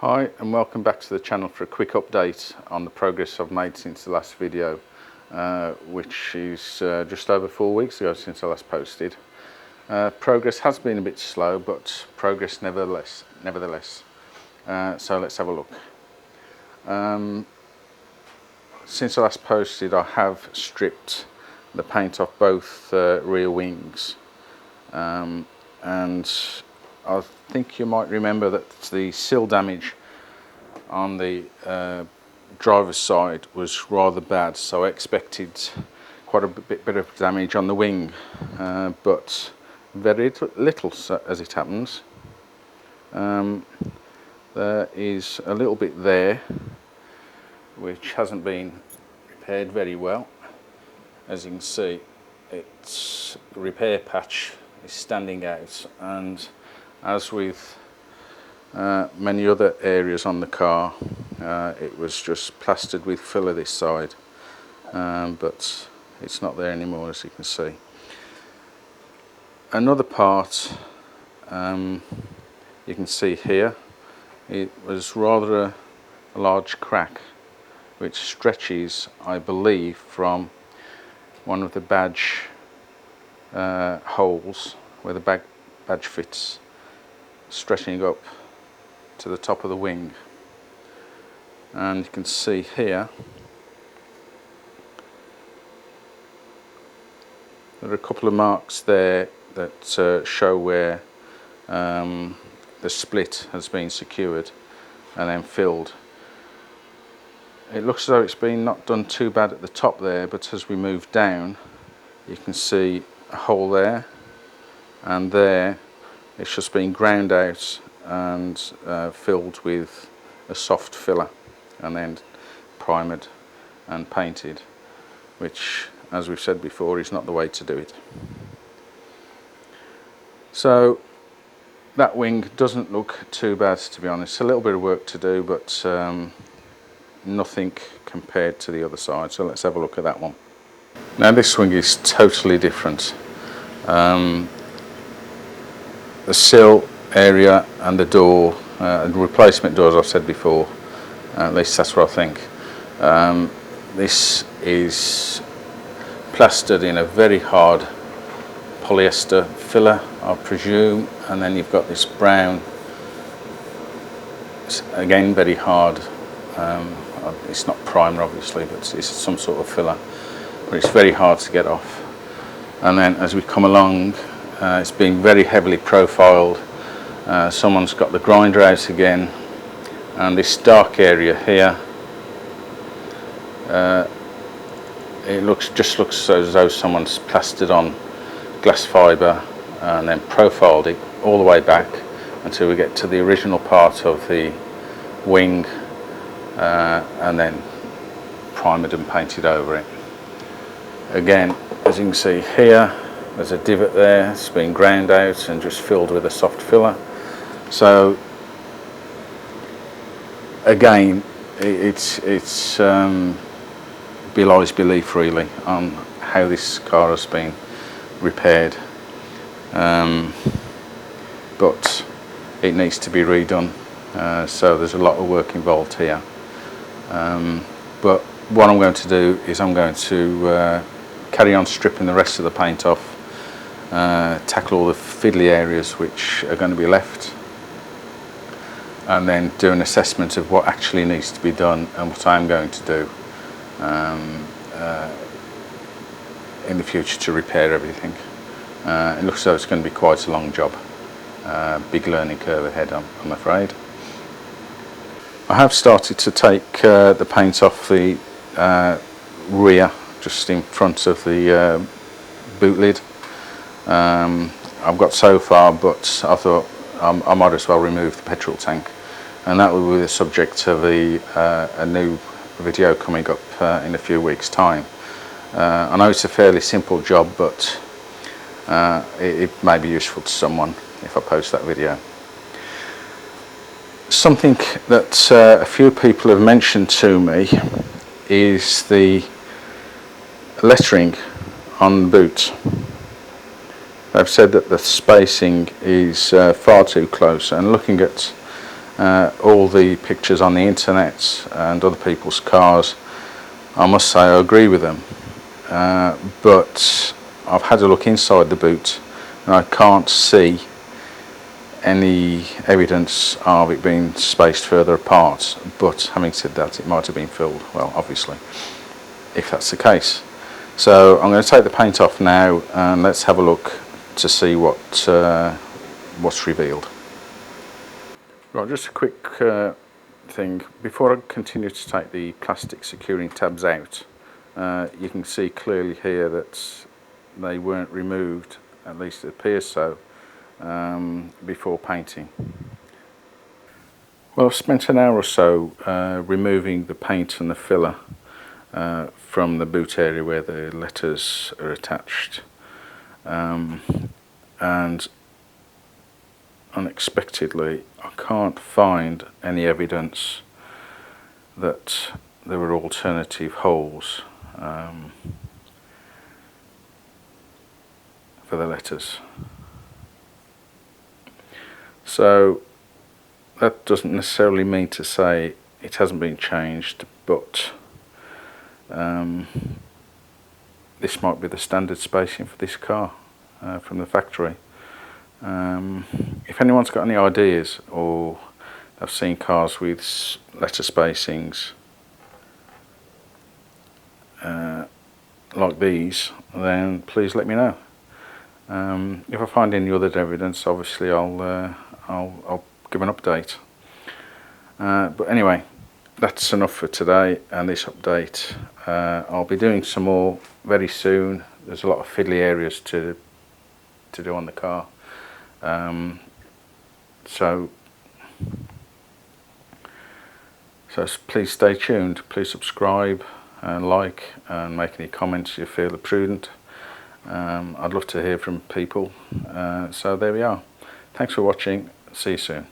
Hi and welcome back to the channel for a quick update on the progress I've made since the last video, which is just over 4 weeks ago since I last posted. Progress has been a bit slow, but progress nevertheless. So let's have a look. Since I last posted, I have stripped the paint off both rear wings, and I think you might remember that the sill damage on the driver's side was rather bad, so I expected quite a bit of damage on the wing, but very little as it happens. There is a little bit there which hasn't been repaired very well. As you can see, its repair patch is standing out, and as with many other areas on the car, it was just plastered with filler this side, but it's not there anymore, as you can see. Another part you can see here, it was rather a large crack which stretches, I believe, from one of the badge holes where the badge fits, stretching up to the top of the wing. And you can see here there are a couple of marks there that show where the split has been secured and then filled. It looks as though it's been not done too bad at the top there, but as we move down you can see a hole there, and there it's just been ground out and filled with a soft filler and then primered and painted, which, as we've said before, is not the way to do it. So that wing doesn't look too bad, to be honest. A little bit of work to do, but nothing compared to the other side. So let's have a look at that one. Now this wing is totally different. The sill area and the door, replacement doors, I've said before, at least that's what I think. This is plastered in a very hard polyester filler, I presume, and then you've got this brown, again very hard, it's not primer obviously, but it's some sort of filler, but it's very hard to get off. And then as we come along, it's being very heavily profiled. Someone's got the grinder out again, and this dark area here, it just looks as though someone's plastered on glass fibre and then profiled it all the way back until we get to the original part of the wing, and then primered and painted over it. Again, as you can see here, there's a divot there. It's been ground out and just filled with a soft filler. So again, it's belies belief really on how this car has been repaired, but it needs to be redone, so there's a lot of work involved here. But what I'm going to do is I'm going to carry on stripping the rest of the paint off, tackle all the fiddly areas which are going to be left, and then do an assessment of what actually needs to be done and what I'm going to do in the future to repair everything. It looks as though it's going to be quite a long job, big learning curve ahead, I'm afraid. I have started to take the paint off the rear, just in front of the boot lid. I've got so far, but I thought I might as well remove the petrol tank, and that will be the subject of a new video coming up in a few weeks' time. I know it's a fairly simple job, but it may be useful to someone if I post that video. Something that a few people have mentioned to me is the lettering on the boot. They've said that the spacing is far too close, and looking at all the pictures on the internet and other people's cars, I must say I agree with them, but I've had a look inside the boot and I can't see any evidence of it being spaced further apart. But having said that, it might have been filled, well, obviously, if that's the case. So I'm going to take the paint off now and let's have a look to see what's revealed. Right, just a quick thing. Before I continue to take the plastic securing tabs out, you can see clearly here that they weren't removed, at least it appears so, before painting. Well, I've spent an hour or so removing the paint and the filler from the boot area where the letters are attached, and unexpectedly I can't find any evidence that there were alternative holes for the letters. So that doesn't necessarily mean to say it hasn't been changed, but this might be the standard spacing for this car from the factory. If anyone's got any ideas, or I've seen cars with letter spacings like these, then please let me know. If I find any other evidence, obviously I'll give an update. But anyway, that's enough for today and this update. I'll be doing some more very soon. There's a lot of fiddly areas to do on the car. So please stay tuned. Please subscribe and like and make any comments you feel are prudent. I'd love to hear from people. So there we are. Thanks for watching. See you soon.